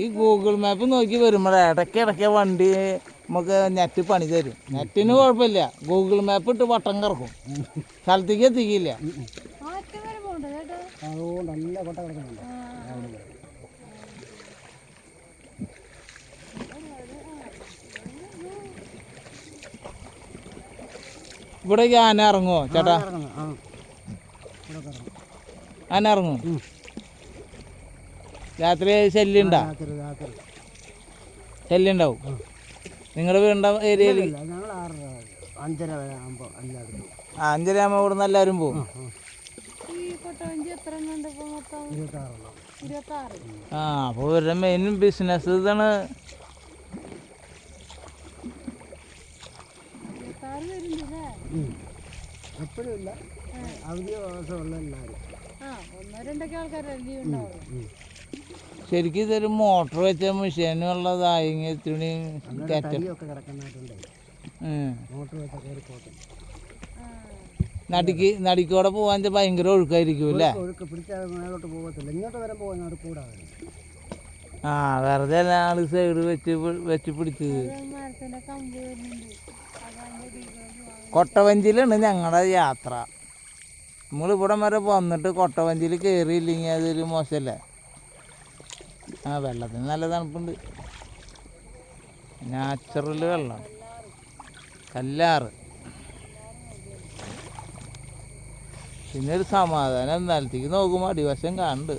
ഈ Google map നോക്കി വരുമ്പോഴേ ഇടയ്ക്ക് വണ്ടി നമുക്ക് നെറ്റ് പണി തരും. നെറ്റിന് കുഴപ്പമില്ല, ഗൂഗിൾ മാപ്പ് ഇട്ട് വട്ടം കറക്കും, സ്ഥലത്തേക്ക് എത്തിക്കില്ല. ഇവിടേക്ക് ആന ഇറങ്ങുമോ ചേട്ടാ? ആന ഇറങ്ങും. രാത്രി ശല്യം ഉണ്ടാ? ശല്യം ഉണ്ടാവും. നിങ്ങളുടെ വീണ്ട ഏരിയയിൽ 5:30 ആകുമ്പോൾ ഇവിടെ നിന്ന് എല്ലാവരും പോകും. ആ, അപ്പോൾ ഇവരുടെ മെയിൻ ബിസിനസ് ഇതാണ്. ശരിക്കും ഇതൊരു മോട്ടർ വെച്ച മെഷീനുള്ളതായെങ്കിൽ ഇത്തിരി നടിക്കോടെ പോവാൻ ഭയങ്കര ഒഴുക്കായിരിക്കും അല്ലേ? ആ, വെറുതെ ആള് സൈഡ് വെച്ച് പിടിച്ചത്. കൊട്ടവഞ്ചിയിലാണ് ഞങ്ങളുടെ യാത്ര. നമ്മളിവിടം വരെ വന്നിട്ട് കൊട്ടവഞ്ചിയിൽ കയറിയില്ലെങ്കിൽ അതൊരു മോശമല്ലേ? ആ, വെള്ളത്തിന് നല്ല തണുപ്പുണ്ട്. നാച്ചുറൽ വെള്ളം, കല്ലാറ്. പിന്നെ ഒരു സമാധാനം, നിലത്തേക്ക് നോക്കുമ്പോൾ അടിവശം കാണുന്നുണ്ട്.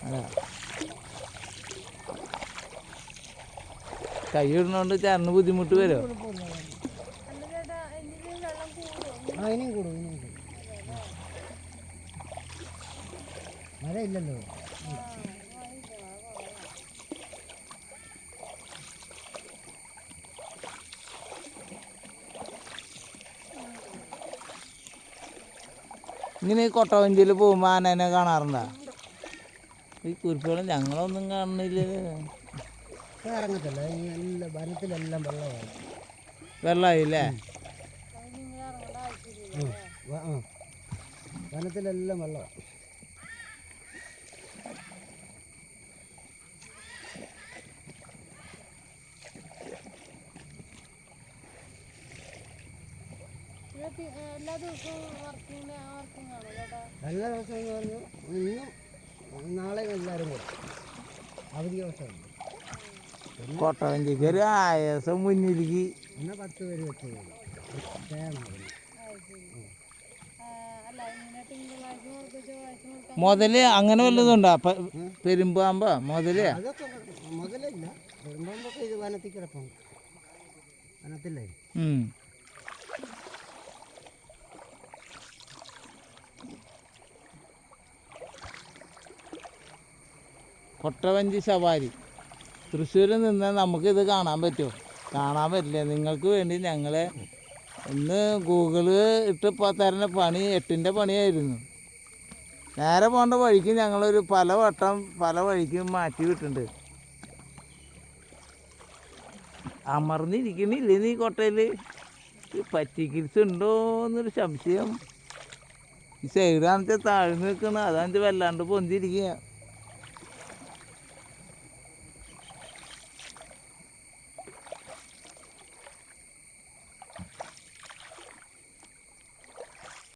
അതെ, കൈ ഇടുന്നോണ്ട് ചേർന്ന് ബുദ്ധിമുട്ട് വരുമോ? മഴയില്ലല്ലോ. ഇങ്ങനെ ഈ കൊട്ടവഞ്ചിയിൽ പോകുമ്പോൾ ആനേനെ കാണാറുണ്ടോ? ഈ കുരിപ്പുകളും ഞങ്ങളൊന്നും കാണുന്നില്ല. ഇറങ്ങത്തില്ല, വനത്തിലെല്ലാം വെള്ളമായി. വെള്ളമായില്ലേ? വനത്തിലെല്ലാം വെള്ളം. എല്ലാ ദിവസവും പറഞ്ഞു ഇന്നും നാളെ എല്ലാവരും കൂടെ അവധി ദിവസമുണ്ട്. കൊട്ടവഞ്ചിക്ക് ഒരു ആയാസം മുന്നിലേക്ക് എന്നാൽ 10 പേര് വെച്ച് മുതല് അങ്ങനെ വല്ലതുണ്ടോ? പെരുമ്പാമ്പോ മുതല്? അതൊക്കെ മുതലില്ല. പെരുമ്പാമ്പൊക്കെ ഇത് വനത്തിൽ കിടപ്പുണ്ട്. വനത്തില്ലേ? കൊട്ടവഞ്ചി സവാരി തൃശ്ശൂരിൽ നിന്ന് നമുക്കിത് കാണാൻ പറ്റുമോ? കാണാൻ പറ്റില്ല. നിങ്ങൾക്ക് വേണ്ടി ഞങ്ങൾ ഇന്ന് ഗൂഗിള് ഇട്ട് തരുന്ന പണി 8ൻ്റെ പണിയായിരുന്നു. നേരെ പോകേണ്ട വഴിക്ക് ഞങ്ങളൊരു പല വഴിക്കും മാറ്റി വിട്ടിട്ടുണ്ട്. അമർന്നിരിക്കണില്ലേ നീ കൊട്ടയിൽ? പറ്റിക്കിരിച്ചുണ്ടോ എന്നൊരു സംശയം. ഈ സൈഡാണെന്ന് വെച്ചാൽ താഴ്ന്നു നിൽക്കണം, അതാണെന്ന് വല്ലാണ്ട് പൊന്തിരിക്കുക.